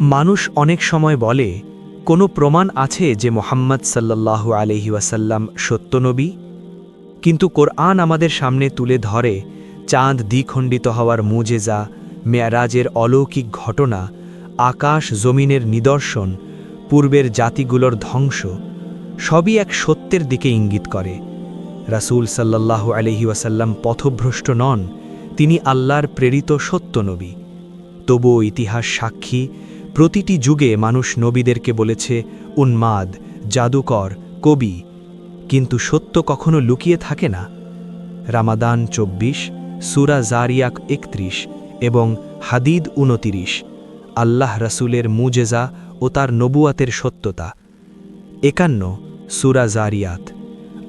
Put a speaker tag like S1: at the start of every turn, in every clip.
S1: মানুষ অনেক সময় বলে, কোনো প্রমাণ আছে যে মোহাম্মদ সাল্লাল্লাহু আলাইহি ওয়াসাল্লাম সত্য নবী? কিন্তু কোরআন আমাদের সামনে তুলে ধরে চাঁদ দ্বিখণ্ডিত হওয়ার মুজেজা, মেয়ারাজের অলৌকিক ঘটনা, আকাশ জমিনের নিদর্শন, পূর্বের জাতিগুলোর ধ্বংস, সবই এক সত্যের দিকে ইঙ্গিত করে। রাসূল সাল্লাল্লাহু আলাইহি ওয়াসাল্লাম পথভ্রষ্ট নন, তিনি আল্লাহর প্রেরিত সত্য নবী। তবুও ইতিহাস সাক্ষী, প্রতিটি যুগে মানুষ নবীদেরকে বলেছে উন্মাদ, জাদুকর, কবি, কিন্তু সত্য কখনো লুকিয়ে থাকে না। রামাদান ২৪, সূরা জারিয়াত ৩১ এবং হাদিদ ২৯, আল্লাহ রাসূলের মুজেজা ও তার নবুয়াতের সত্যতা। ৫১, সূরা জারিয়াত,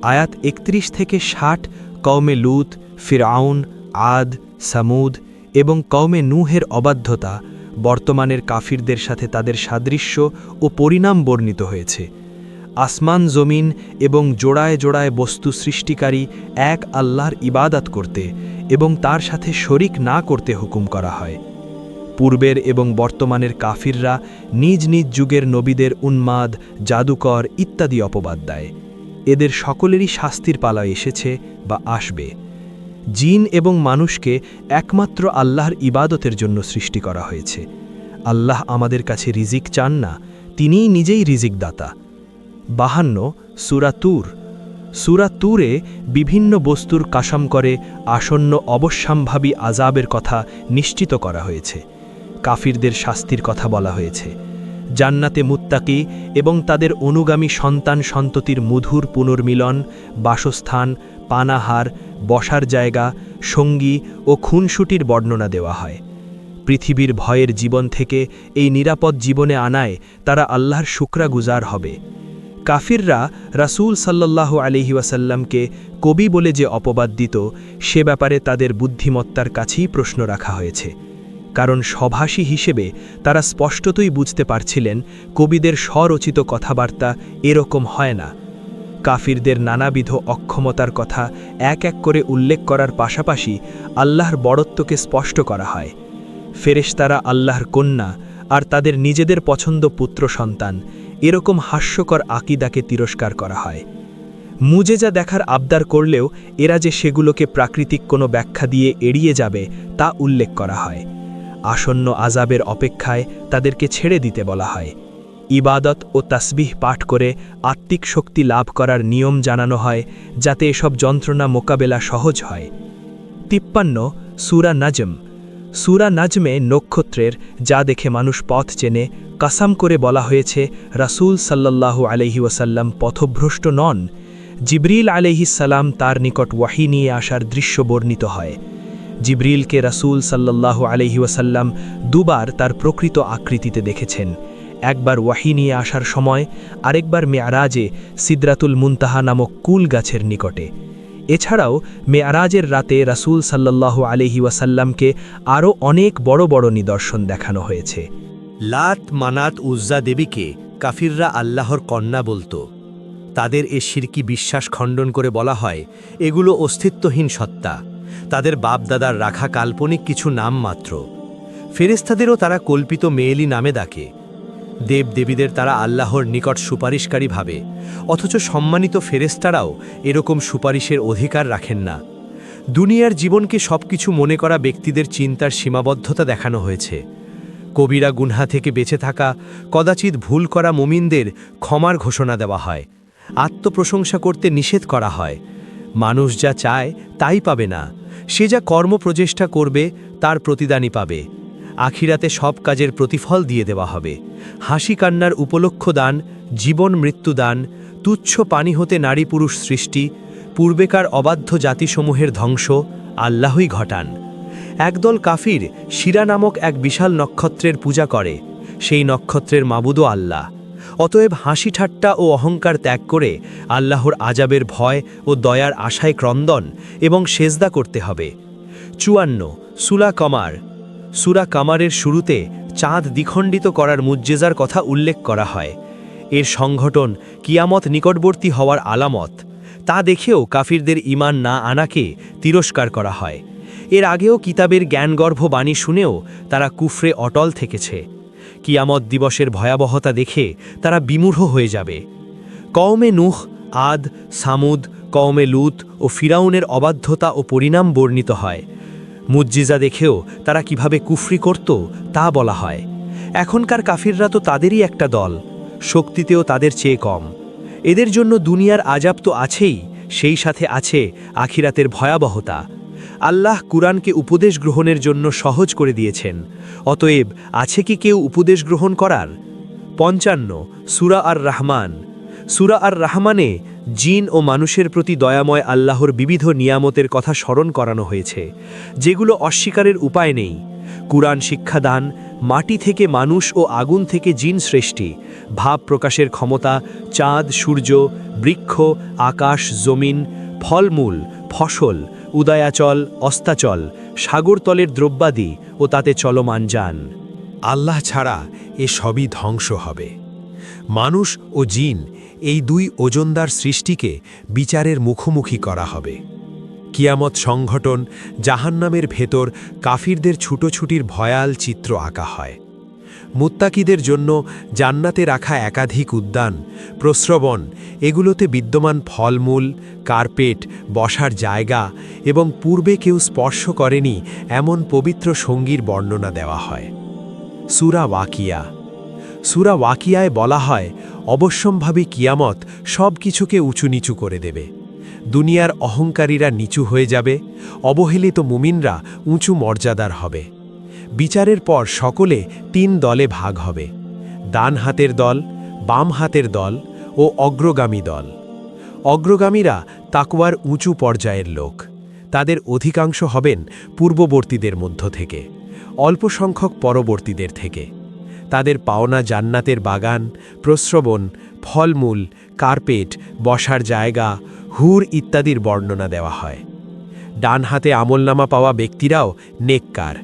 S1: আয়াত ৩১ থেকে ৬০ কওমে লূত, ফিরআউন, আদ, সামুদ এবং কওমে নূহের অবাধ্যতা, বর্তমানের কাফিরদের সাথে তাদের সাদৃশ্য ও পরিণাম বর্ণিত হয়েছে। আসমান জমিন এবং জোড়ায় জোড়ায় বস্তু সৃষ্টিকারী এক আল্লাহর ইবাদত করতে এবং তার সাথে শরিক না করতে হুকুম করা হয়। পূর্বের এবং বর্তমানের কাফিররা নিজ নিজ যুগের নবীদের উন্মাদ, জাদুকর ইত্যাদি অপবাদ দেয়। এদের সকলেরই শাস্তির পালা এসেছে বা আসবে। জিন এবং মানুষকে একমাত্র আল্লাহর ইবাদতের জন্য সৃষ্টি করা হয়েছে। আল্লাহ আমাদের কাছে রিজিক চান না, তিনিই নিজেই রিজিক দাতা। ৫২, সূরা তুর। সূরা তুরে বিভিন্ন বস্তুর কাসম করে আসন্ন অবশ্যম্ভাবী আযাবের কথা নিশ্চিত করা হয়েছে। কাফিরদের শাস্তির কথা বলা হয়েছে। জান্নাতে মুত্তাকি এবং তাদের অনুগামী সন্তান সন্ততির মধুর পুনর্মিলন, বাসস্থান, পানাহার, বসার জায়গা, সঙ্গী ও খুনসুটির বর্ণনা দেওয়া হয়। পৃথিবীর ভয়ের জীবন থেকে এই নিরাপদ জীবনে আনায় তারা আল্লাহর শুকরাগুজার হবে। কাফিররা রাসূল সাল্লাল্লাহু আলাইহি ওয়াসাল্লামকে কবি বলে যে অপবাদ দিত, সে ব্যাপারে তাদের বুদ্ধিমত্তার কাছেই প্রশ্ন রাখা হয়েছে। কারণ স্বভাষী হিসেবে তারা স্পষ্টতই বুঝতে পারছিলেন কবিদের স্বরচিত কথাবার্তা এরকম হয় না। কাফিরদের নানাবিধ অক্ষমতার কথা এক এক করে উল্লেখ করার পাশাপাশি আল্লাহর বড়ত্বকে স্পষ্ট করা হয়। ফেরেশতারা আল্লাহর কন্যা আর তাদের নিজেদের পছন্দ পুত্র সন্তান, এরকম হাস্যকর আকিদাকে তিরস্কার করা হয়। মুজেজা দেখার আবদার করলেও এরা যে সেগুলোকে প্রাকৃতিক কোনো ব্যাখ্যা দিয়ে এড়িয়ে যাবে তা উল্লেখ করা হয়। আসন্ন আযাবের অপেক্ষায় তাদেরকে ছেড়ে দিতে বলা হয়। ইবাদত ও তাসবিহ পাঠ করে আত্মিক শক্তি লাভ করার নিয়ম জানানো হয়, যাতে এসব যন্ত্রণা মোকাবেলা সহজ হয়। ৫৩, সূরা নাজম। সূরা নাজমে নক্ষত্রের যা দেখে মানুষ পথ চেনে কাসাম করে বলা হয়েছে রাসূল সাল্লাল্লাহু আলাইহি ওয়াসাল্লাম পথভ্রষ্ট নন। জিবরিল আলাইহিস সালাম তার নিকট ওয়াহী নিয়ে আসার দৃশ্য বর্ণিত হয়। জিবরিলকে রাসূল সাল্লাল্লাহু আলাইহি ওয়াসাল্লাম দুবার তার প্রকৃত আকৃতিতে দেখেছেন, একবার ওয়াহী নিয়ে আসার সময়, আরেকবার মেয়ারাজে সিদরাতুল মুনতাহা নামক কুল গাছের নিকটে। এছাড়াও মেয়ারাজের রাতে রাসূল সাল্লাল্লাহু আলাইহি ওয়াসাল্লামকে আরও অনেক বড় বড় নিদর্শন দেখানো হয়েছে।
S2: লাত, মানাত, উজ্জা দেবীকে কাফিররা আল্লাহর কন্যা বলতো। তাদের এ শিরকি বিশ্বাস খণ্ডন করে বলা হয় এগুলো অস্তিত্বহীন সত্তা, তাদের বাপদাদার রাখা কাল্পনিক কিছু নাম মাত্র। ফেরেশতাদেরও তারা কল্পিত মেয়েলি নামে ডাকে। দেবদেবীদের তারা আল্লাহর নিকট সুপারিশকারী ভাবে, অথচ সম্মানিত ফেরেশতারাও এরকম সুপারিশের অধিকার রাখেন না। দুনিয়ার জীবনকে সবকিছু মনে করা ব্যক্তিদের চিন্তার সীমাবদ্ধতা দেখানো হয়েছে। কবিরা গুনহা থেকে বেঁচে থাকা, কদাচিৎ ভুল করা মুমিনদের ক্ষমার ঘোষণা দেওয়া হয়। আত্মপ্রশংসা করতে নিষেধ করা হয়। মানুষ যা চায় তাই পাবে না, সে যা কর্মপ্রচেষ্টা করবে তার প্রতিদানই পাবে। আখিরাতে সব কাজের প্রতিফল দিয়ে দেওয়া হবে। হাসি কান্নার উপলক্ষ দান, জীবন মৃত্যু দান, তুচ্ছ পানি হতে নারী পুরুষ সৃষ্টি, পূর্বেকার অবাধ্য জাতিসমূহের ধ্বংস আল্লাহই ঘটান। একদল কাফির শিরা নামক এক বিশাল নক্ষত্রের পূজা করে, সেই নক্ষত্রের মাবুদও আল্লাহ। অতএব হাসি ঠাট্টা ও অহংকার ত্যাগ করে আল্লাহর আযাবের ভয় ও দয়ার আশায় ক্রন্দন এবং সেজদা করতে হবে। ৫৪, সূরা কমার। সূরা কামারের শুরুতে চাঁদ দ্বিখণ্ডিত করার মুজ্জেজার কথা উল্লেখ করা হয়। এর সংঘটন কিয়ামত নিকটবর্তী হওয়ার আলামত। তা দেখেও কাফিরদের ঈমান না আনাকে তিরস্কার করা হয়। এর আগেও কিতাবের জ্ঞানগর্ভ বাণী শুনেও তারা কুফরে অটল থেকেছে। কিয়ামত দিবসের ভয়াবহতা দেখে তারা বিমূঢ় হয়ে যাবে। কওমে নূহ, আদ, সামুদ, কওমে লূত ও ফিরাউনের অবাধ্যতা ও পরিণাম বর্ণিত হয়। মুজ্জিজা দেখেও তারা কিভাবে কুফরি করত তা বলা হয়। এখনকার কাফিররা তো তাদেরই একটা দল, শক্তিতেও তাদের চেয়ে কম। এদের জন্য দুনিয়ার আযাব তো আছেই, সেই সাথে আছে আখিরাতের ভয়াবহতা। আল্লাহ কুরআনকে উপদেশ গ্রহণের জন্য সহজ করে দিয়েছেন, অতএব আছে কি কেউ উপদেশ গ্রহণ করার? ৫৫ সূরা আর রহমান। সূরা আর রহমানে জিন ও মানুষের প্রতি দয়াময় আল্লাহর বিবিধ নিয়ামতের কথা স্মরণ করানো হয়েছে, যেগুলো অস্বীকারের উপায় নেই। কুরআন শিক্ষাদান, মাটি থেকে মানুষ ও আগুন থেকে জিন সৃষ্টি, ভাব প্রকাশের ক্ষমতা, চাঁদ, সূর্য, বৃক্ষ, আকাশ, জমিন, ফলমূল, ফসল, উদয়াচল, অস্তাচল, সাগরতলের দ্রব্যাদি ও তাতে চলমান যান।
S3: আল্লাহ ছাড়া এ সবই ধ্বংস হবে। মানুষ ও জিন এই দুই ওজনদার সৃষ্টিকে বিচারের মুখোমুখি করা হবে। কিয়ামত সংগঠন জাহান্নামের ভেতর কাফিরদের ছুটোছুটির ভয়াল চিত্র আঁকা হয়। মুত্তাকিদের জন্য জান্নাতে রাখা একাধিক উদ্যান, প্রস্রবণ, এগুলোতে বিদ্যমান ফলমূল, কার্পেট, বসার জায়গা এবং পূর্বে কেউ স্পর্শ করেনি এমন পবিত্র সঙ্গীর বর্ণনা দেওয়া হয়। সূরা ওয়াকিয়া। সূরা ওয়াকিয়ায় বলা হয়, অবশ্যম্ভাবী কিয়ামত সব কিছুকে উঁচু নিচু করে দেবে। দুনিয়ার অহংকারীরা নিচু হয়ে যাবে, অবহেলিত মুমিনরা উঁচু মর্যাদার হবে। বিচারের পর সকলে ৩ দলে ভাগ হবে: ডান হাতের দল, বাম হাতের দল ও অগ্রগামী দল। অগ্রগামীরা তাকওয়ার উঁচু পর্যায়ের লোক। তাদের অধিকাংশ হবেন পূর্ববর্তীদের মধ্য থেকে, অল্প সংখ্যক পরবর্তীদের থেকে। তাদের পাওনা জান্নাতের বাগান, প্রস্রবণ, ফলমূল, কার্পেট, বসার জায়গা, হুর ইত্যাদির বর্ণনা দেওয়া হয়। ডান হাতে আমলনামা পাওয়া ব্যক্তিরাও নেককার।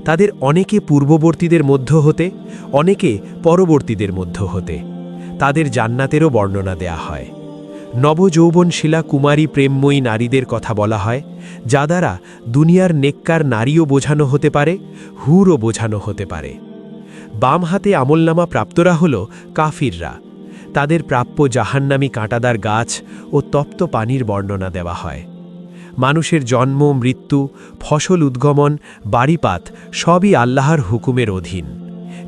S3: তাদের অনেকে পূর্ববর্তীদের মধ্য হতে, অনেকে পরবর্তীদের মধ্য হতে। তাদের জান্নাতেরও বর্ণনা দেয়া হয়। নবযৌবনশীলা কুমারী প্রেমময়ী নারীদের কথা বলা হয়, যা দ্বারা দুনিয়ার নেককার নারীও বোঝানো হতে পারে, হুরও বোঝানো হতে পারে। বাম হাতে আমলনামা প্রাপ্তরা হল কাফিররা। তাদের প্রাপ্য জাহান্নামী কাঁটাদার গাছ ও তপ্ত পানির বর্ণনা দেওয়া হয়। মানুষের জন্ম, মৃত্যু, ফসল উদ্গমন, বাড়িপাত সবই আল্লাহর হুকুমের অধীন।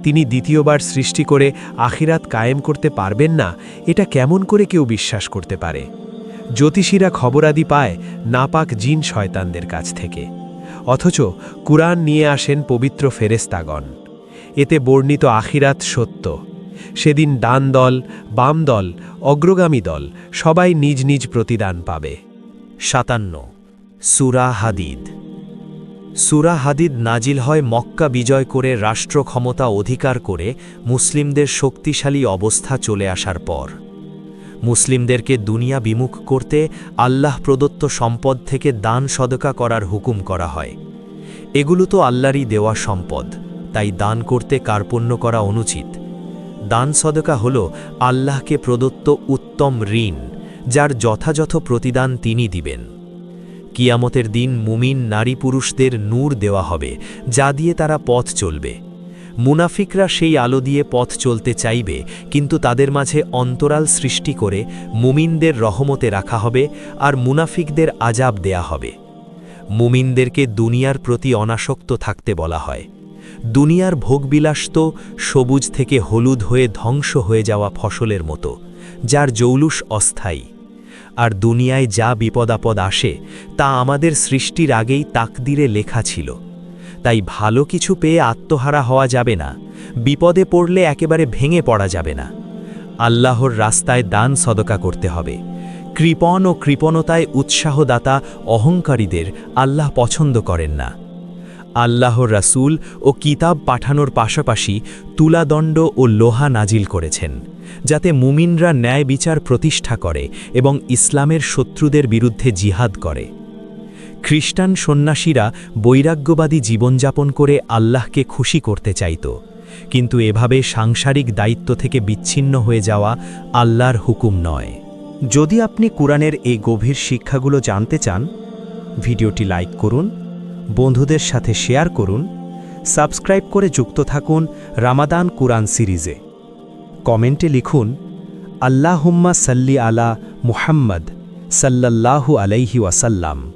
S3: তিনি দ্বিতীয়বার সৃষ্টি করে আখিরাত কায়েম করতে পারবেন না, এটা কেমন করে কেউ বিশ্বাস করতে পারে? জ্যোতিষীরা খবরাদি পায় নাপাক জিন শয়তানদের কাছ থেকে, অথচ কুরআন নিয়ে আসেন পবিত্র ফেরেশতাগণ। এতে বর্ণিত আখিরাত সত্য। সেদিন ডান দল, বাম দল, অগ্রগামী দল সবাই নিজ নিজ প্রতিদান পাবে।
S2: ৫৭ সূরা হাদিদ। সূরা হাদিদ নাজিল হয় মক্কা বিজয় করে রাষ্ট্র ক্ষমতা অধিকার করে মুসলিমদের শক্তিশালী অবস্থা চলে আসার পর। মুসলিমদেরকে দুনিয়া বিমুখ করতে আল্লাহ প্রদত্ত সম্পদ থেকে দান সদকা করার হুকুম করা হয়। এগুলো তো আল্লাহরই দেওয়া সম্পদ, তাই দান করতে কার্পণ্য করা অনুচিত। দান সদকা হল আল্লাহকে প্রদত্ত উত্তম ঋণ, যার যথাযথ প্রতিদান তিনি দিবেন। কিয়ামতের দিন মুমিন নারী পুরুষদের নূর দেওয়া হবে, যা দিয়ে তারা পথ চলবে। মুনাফিকরা সেই আলো দিয়ে পথ চলতে চাইবে, কিন্তু তাদের মাঝে অন্তরাল সৃষ্টি করে মুমিনদের রহমতে রাখা হবে আর মুনাফিকদের আযাব দেয়া হবে। মুমিনদেরকে দুনিয়ার প্রতি অনাসক্ত থাকতে বলা হয়। দুনিয়ার ভোগবিলাস তো সবুজ থেকে হলুদ হয়ে ধ্বংস হয়ে যাওয়া ফসলের মতো, যার জৌলুস অস্থায়ী। আর দুনিয়ায় যা বিপদাপদ আসে তা আমাদের সৃষ্টির আগেই তাকদিরে লেখা ছিল। তাই ভালো কিছু পেয়ে আত্মহারা হওয়া যাবে না, বিপদে পড়লে একেবারে ভেঙে পড়া যাবে না। আল্লাহর রাস্তায় দান সদকা করতে হবে। কৃপণ ও কৃপণতায় উৎসাহদাতা অহংকারীদের আল্লাহ পছন্দ করেন না। আল্লাহর রাসূল ও কিতাব পাঠানোর পাশাপাশি তুলাদণ্ড ও লোহা নাজিল করেছেন, যাতে মুমিনরা ন্যায় বিচার প্রতিষ্ঠা করে এবং ইসলামের শত্রুদের বিরুদ্ধে জিহাদ করে। খ্রিস্টান সন্ন্যাসীরা বৈরাগ্যবাদী জীবনযাপন করে আল্লাহকে খুশি করতে চাইত, কিন্তু এভাবে সাংসারিক দায়িত্ব থেকে বিচ্ছিন্ন হয়ে যাওয়া আল্লাহর হুকুম নয়।
S1: যদি আপনি কুরআনের এই গভীর শিক্ষাগুলো জানতে চান, ভিডিওটি লাইক করুন, বন্ধুদের সাথে শেয়ার করুন, সাবস্ক্রাইব করে যুক্ত থাকুন রামাদান কুরআন সিরিজে। কমেন্টে লিখুন আল্লাহুম্মা সাল্লি আলা মুহাম্মদ সাল্লাল্লাহু আলাইহি ওয়াসাল্লাম।